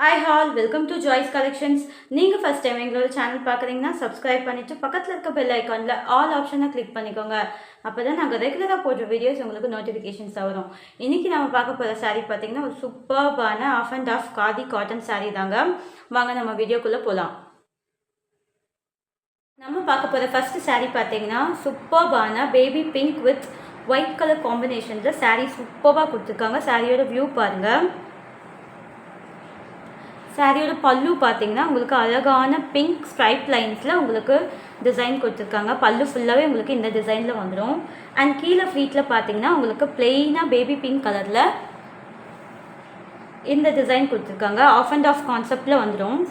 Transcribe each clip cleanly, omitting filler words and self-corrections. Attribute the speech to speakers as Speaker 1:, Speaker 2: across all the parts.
Speaker 1: Hi all, welcome to Joyce Collections. நீங்கள் first time எங்களோட channel பார்க்குறீங்கன்னா சப்ஸ்கிரைப் பண்ணிவிட்டு பக்கத்தில் இருக்க பெல் ஐக்கானில் ஆல் ஆப்ஷனை கிளிக் பண்ணிக்கோங்க. அப்போ தான் நாங்கள் ரெகுலராக போடுற வீடியோஸ் உங்களுக்கு நோட்டிஃபிகேஷன்ஸ் வரும். இன்றைக்கி நம்ம பார்க்க போகிற சாரீ பார்த்திங்கன்னா ஒரு சூப்பர்பான half and half khadi cotton sari தாங்க. வாங்க நம்ம வீடியோக்குள்ளே போகலாம். நம்ம பார்க்க போகிற ஃபஸ்ட்டு சாரீ பார்த்திங்கன்னா சூப்பர்பான baby pink with white colour காம்பினேஷனில் சாரீ சூப்பராக கொடுத்துருக்காங்க. சாரியோட வியூ பாருங்கள். சாரியோட பல்லு பார்த்தீங்கன்னா உங்களுக்கு அழகான பிங்க் ஸ்ட்ரைப் லைன்ஸில் உங்களுக்கு டிசைன் கொடுத்துருக்காங்க. பல்லு ஃபுல்லாகவே உங்களுக்கு இந்த டிசைனில் வந்துடும். அண்ட் கீழே ஃப்ளீட்டில் பார்த்தீங்கன்னா உங்களுக்கு பிளெயினாக பேபி பிங்க் கலரில் இந்த டிசைன் கொடுத்துருக்காங்க. ஆஃப் அண்ட் ஆஃப் கான்செப்டில் வந்துடும்.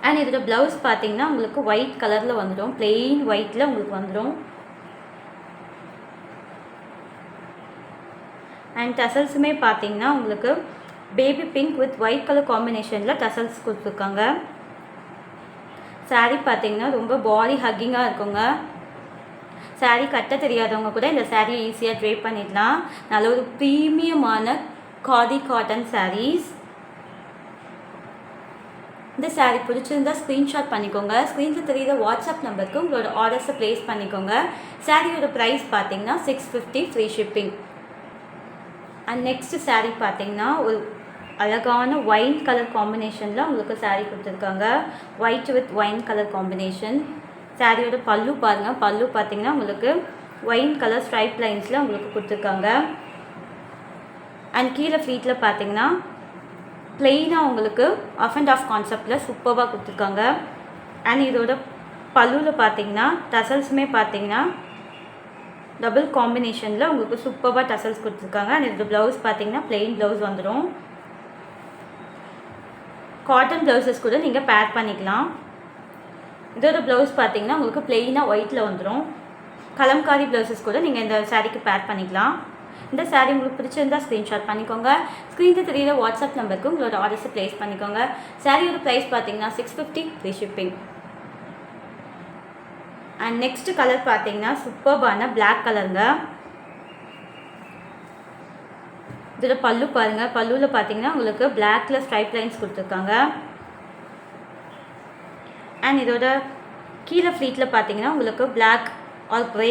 Speaker 1: அண்ட் இதோட ப்ளவுஸ் பார்த்தீங்கன்னா உங்களுக்கு ஒயிட் கலரில் வந்துடும். பிளெயின் ஒயிட்டில் உங்களுக்கு வந்துடும். அண்ட் டசல்ஸுமே பார்த்தீங்கன்னா உங்களுக்கு baby pink with white colour காம்பினேஷனில் டசல்ஸ் கொடுத்துருக்காங்க. சாரீ பார்த்தீங்கன்னா ரொம்ப பாடி ஹக்கிங்காக இருக்குங்க. சாரீ கட்ட தெரியாதவங்க கூட இந்த சாரியை ஈஸியாக ட்ரை பண்ணிடலாம். நல்ல ஒரு ப்ரீமியமான காதி காட்டன் சாரீஸ். இந்த சாரீ பிடிச்சிருந்தா ஸ்க்ரீன்ஷாட் பண்ணிக்கோங்க. ஸ்க்ரீனில் தெரியுற வாட்ஸ்அப் நம்பருக்கு உங்களோட ஆர்டர்ஸை ப்ளேஸ் பண்ணிக்கோங்க. சாரியோட ப்ரைஸ் பார்த்தீங்கன்னா 650 free shipping. And next sari பார்த்தீங்கன்னா ஒரு அழகான ஒயின் கலர் காம்பினேஷனில் உங்களுக்கு சாரீ கொடுத்துருக்காங்க. White with wine colour combination. சாரியோட பல்லு பாருங்கள். பல்லு பார்த்தீங்கன்னா உங்களுக்கு ஒயின் கலர் ஸ்ட்ரைப் லைன்ஸில் உங்களுக்கு கொடுத்துருக்காங்க. அண்ட் கீழே ஃப்ளீட்டில் பார்த்தீங்கன்னா பிளெயினாக உங்களுக்கு ஆஃப் அண்ட் ஆஃப் கான்செப்டில் சூப்பராக கொடுத்துருக்காங்க. அண்ட் இதோட பல்லுவில் பார்த்தீங்கன்னா டசல்ஸுமே பார்த்தீங்கன்னா டபுள் காம்பினேஷனில் உங்களுக்கு சூப்பராக டசல்ஸ் கொடுத்துருக்காங்க. அண்ட் இதோட ப்ளவுஸ் பார்த்தீங்கன்னா பிளெயின் ப்ளவுஸ் வந்துடும். காட்டன் ப்ளவுசஸ் கூட நீங்கள் பேர் பண்ணிக்கலாம். இதோட ப்ளவுஸ் பார்த்தீங்கன்னா உங்களுக்கு பிளெயினாக ஒயிட்டில் வந்துடும். கலம்காரி ப்ளவுசஸ் கூட நீங்கள் இந்த சாரீக்கு பேர் பண்ணிக்கலாம். இந்த சாரீ உங்களுக்கு பிடிச்சிருந்தால் ஸ்க்ரீன்ஷாட் பண்ணிக்கோங்க. ஸ்க்ரீனில் தெரியுற வாட்ஸ்அப் நம்பருக்கு உங்களோட ஆர்டர்ஸை ப்ளேஸ் பண்ணிக்கோங்க. சாரியோட ப்ரைஸ் பார்த்தீங்கன்னா 650 free shipping. And next colour பார்த்தீங்கன்னா சூப்பர்பான பிளாக் கலருங்க. இதோட பல்லு பாருங்கள். பல்லுவில் பார்த்தீங்கன்னா உங்களுக்கு பிளாக்ல ஸ்ட்ரைப் லைன்ஸ் கொடுத்துருக்காங்க. அண்ட் இதோட கீழே ஃப்ளீட்டில் பார்த்தீங்கன்னா உங்களுக்கு பிளாக் ஆர் க்ரே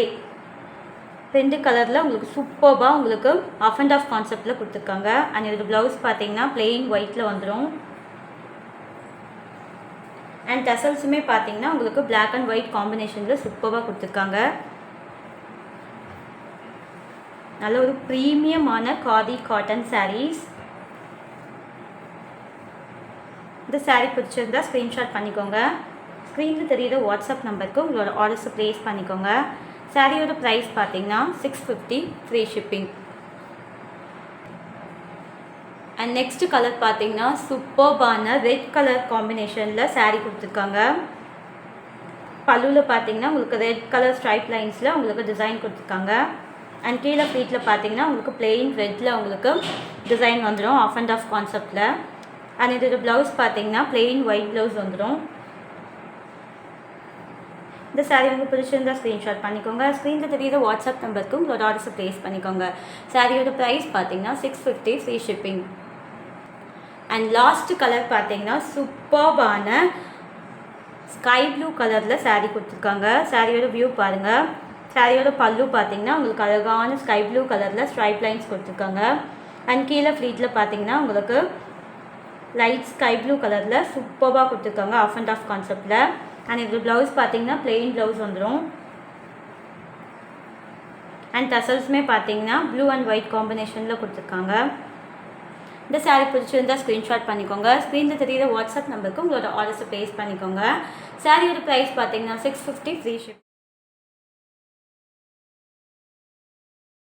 Speaker 1: ரெண்டு கலரில் உங்களுக்கு சூப்பர்பாக உங்களுக்கு ஆஃப் அண்ட் ஆஃப் கான்செப்டில் கொடுத்துருக்காங்க. அண்ட் இதோட ப்ளவுஸ் பார்த்தீங்கன்னா பிளெயின் ஒயிட்டில் வந்துடும். அண்ட் டசல்ஸுமே பார்த்தீங்கன்னா உங்களுக்கு பிளாக் அண்ட் ஒயிட் காம்பினேஷனில் சூப்பராக கொடுத்துருக்காங்க. நல்ல ஒரு ப்ரீமியமான காதி காட்டன் சாரீஸ். இந்த சாரீ பிடிச்சிருந்தா ஸ்க்ரீன்ஷாட் பண்ணிக்கோங்க. ஸ்க்ரீனில் தெரியுற வாட்ஸ்அப் நம்பருக்கு உங்களோட ஆர்டர்ஸை ப்ளேஸ் பண்ணிக்கோங்க. சாரியோட ப்ரைஸ் பார்த்தீங்கன்னா 650 free shipping. And next colour பார்த்தீங்கன்னா சூப்பர்பான ரெட் கலர் காம்பினேஷனில் சாரீ கொடுத்துருக்காங்க. பல்லுவில் பார்த்தீங்கன்னா உங்களுக்கு ரெட் கலர் ஸ்ட்ரைப் லைன்ஸில் உங்களுக்கு டிசைன் கொடுத்துருக்காங்க. அண்ட் கீழே ஃப்ளீட்டில் பார்த்தீங்கன்னா உங்களுக்கு பிளெயின் ரெட்டில் உங்களுக்கு டிசைன் வந்துடும் ஆஃப் அண்ட் ஆஃப் கான்செப்டில். அண்ட் இதோட ப்ளவுஸ் பார்த்தீங்கன்னா பிளெயின் ஒயிட் ப்ளவுஸ் வந்துடும். இந்த சாரீ உங்களுக்கு பிடிச்சிருந்தா ஸ்க்ரீன்ஷாட் பண்ணிக்கோங்க. ஸ்க்ரீனில் தெரியுற வாட்ஸ்அப் நம்பருக்கு உங்களோட ஆர்டர்ஸை ப்ளேஸ் பண்ணிக்கோங்க. சாரியோட ப்ரைஸ் பார்த்தீங்கன்னா 650 free shipping. And last colour பார்த்தீங்கன்னா சூப்பர்பான ஸ்கை ப்ளூ கலரில் சாரீ கொடுத்துருக்காங்க. சாரியோட வியூ பாருங்கள். சாரியோட பல்லு பார்த்தீங்கன்னா உங்களுக்கு அழகான ஸ்கை ப்ளூ கலரில் ஸ்ட்ரைப் லைன்ஸ் கொடுத்துருக்காங்க. அண்ட் கீழே ஃப்ளீட்டில் பார்த்தீங்கன்னா உங்களுக்கு லைட் ஸ்கை ப்ளூ கலரில் சூப்பராக கொடுத்துருக்காங்க ஆஃப் அண்ட் ஆஃப் கான்செப்டில். அண்ட் இதோட ப்ளவுஸ் பார்த்தீங்கன்னா பிளெயின் ப்ளவுஸ் வந்துடும். அண்ட் டசல்ஸுமே பார்த்தீங்கன்னா ப்ளூ அண்ட் ஒயிட் காம்பினேஷனில் கொடுத்துருக்காங்க. இந்த சாரீ பிடிச்சிருந்தால் ஸ்க்ரீன்ஷாட் பண்ணிக்கோங்க. ஸ்க்ரீனில் தெரியுற வாட்ஸ்அப் நம்பருக்கு உங்களோட ஆர்டர்ஸை ப்ளேஸ் பண்ணிக்கோங்க. சாரியோட ப்ரைஸ் பார்த்தீங்கன்னா 650 ஃப்ரீ ஷிப்.